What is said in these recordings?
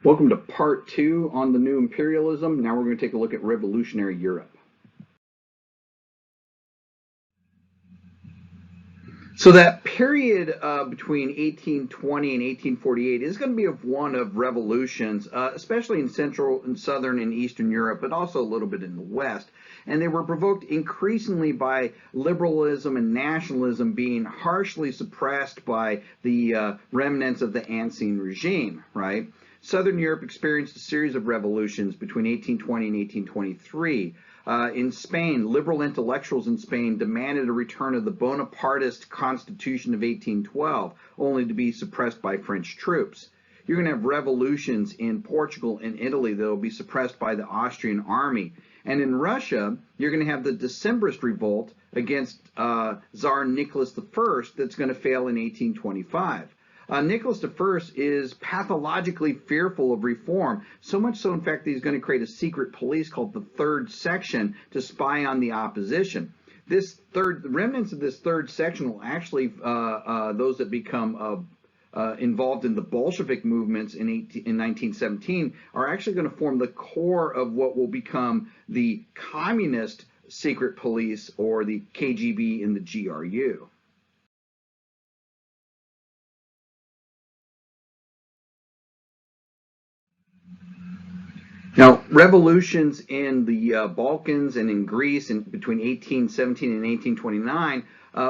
Welcome to part two on the new imperialism. Now we're going to take a look at revolutionary Europe. So that period between 1820 and 1848 is going to be one of revolutions, especially in Central and Southern and Eastern Europe, but also a little bit in the West. And they were provoked increasingly by liberalism and nationalism being harshly suppressed by the remnants of the Ancien regime, right? Southern Europe experienced a series of revolutions between 1820 and 1823. In Spain, liberal intellectuals in Spain demanded a return of the Bonapartist Constitution of 1812, only to be suppressed by French troops. You're going to have revolutions in Portugal and Italy that will be suppressed by the Austrian army. And in Russia, you're going to have the Decembrist revolt against Tsar Nicholas I that's going to fail in 1825. Nicholas I is pathologically fearful of reform, so much so, in fact, that he's going to create a secret police called the Third Section to spy on the opposition. The remnants of this Third Section will actually, those that become involved in the Bolshevik movements in 1917, are actually going to form the core of what will become the communist secret police, or the KGB and the GRU. Now, revolutions in the Balkans and in Greece between 1817 and 1829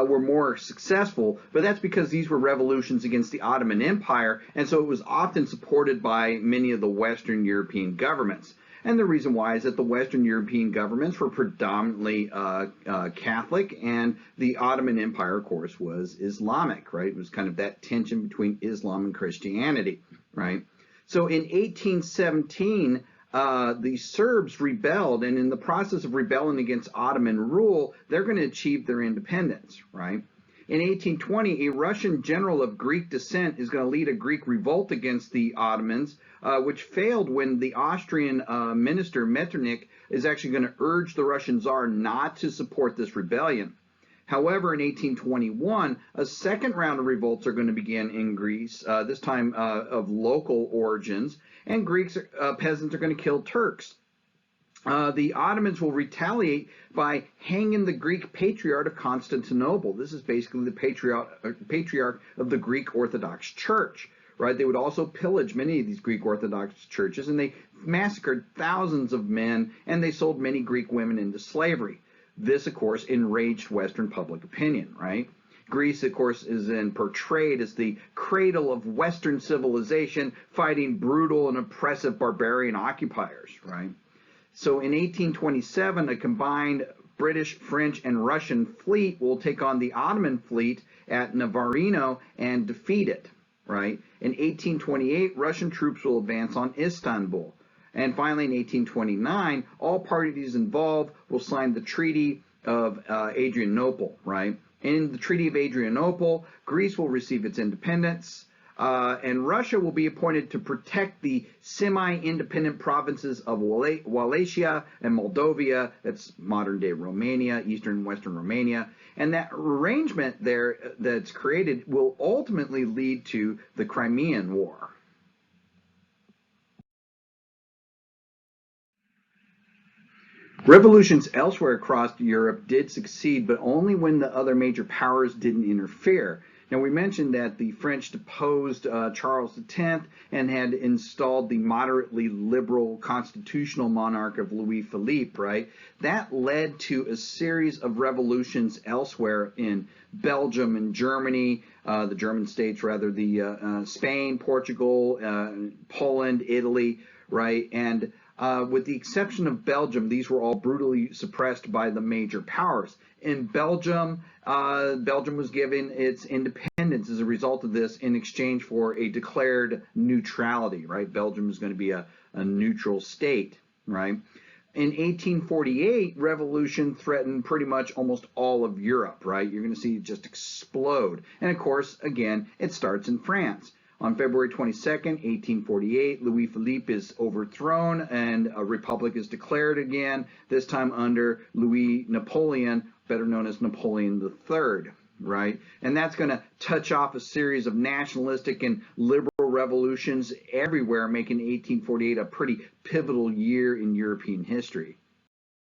were more successful, but that's because these were revolutions against the Ottoman Empire, and so it was often supported by many of the Western European governments. And the reason why is that the Western European governments were predominantly Catholic, and the Ottoman Empire, of course, was Islamic, right? It was kind of that tension between Islam and Christianity, right? So in 1817, the Serbs rebelled, and in the process of rebelling against Ottoman rule, they're going to achieve their independence, right? In 1820, a Russian general of Greek descent is going to lead a Greek revolt against the Ottomans, which failed when the Austrian minister Metternich is actually going to urge the Russian Tsar not to support this rebellion. However, in 1821, a second round of revolts are going to begin in Greece, this time of local origins, and Greeks peasants are going to kill Turks. The Ottomans will retaliate by hanging the Greek patriarch of Constantinople. This is basically the patriarch of the Greek Orthodox Church. Right? They would also pillage many of these Greek Orthodox churches, and they massacred thousands of men, and they sold many Greek women into slavery. This, of course, enraged Western public opinion, right? Greece, of course, is then portrayed as the cradle of Western civilization, fighting brutal and oppressive barbarian occupiers, right? So in 1827, a combined British, French, and Russian fleet will take on the Ottoman fleet at Navarino and defeat it, right? In 1828, Russian troops will advance on Istanbul. And finally, in 1829, all parties involved will sign the Treaty of Adrianople, right? In the Treaty of Adrianople, Greece will receive its independence, and Russia will be appointed to protect the semi-independent provinces of Wallachia and Moldavia, that's modern-day Romania, eastern and western Romania, and that arrangement there that's created will ultimately lead to the Crimean War. Revolutions elsewhere across Europe did succeed, but only when the other major powers didn't interfere. Now, we mentioned that the French deposed Charles X and had installed the moderately liberal constitutional monarch of Louis Philippe, right? That led to a series of revolutions elsewhere in Belgium and Germany, the German states rather, Spain, Portugal, Poland, Italy, right? And with the exception of Belgium, these were all brutally suppressed by the major powers. In Belgium, Belgium was given its independence as a result of this in exchange for a declared neutrality, right? Belgium is going to be a neutral state, right? In 1848, revolution threatened pretty much almost all of Europe, right? You're going to see it just explode. And of course, again, it starts in France. On February 22nd, 1848, Louis Philippe is overthrown and a republic is declared again, this time under Louis Napoleon, better known as Napoleon III. right? And that's going to touch off a series of nationalistic and liberal revolutions everywhere, making 1848 a pretty pivotal year in European history.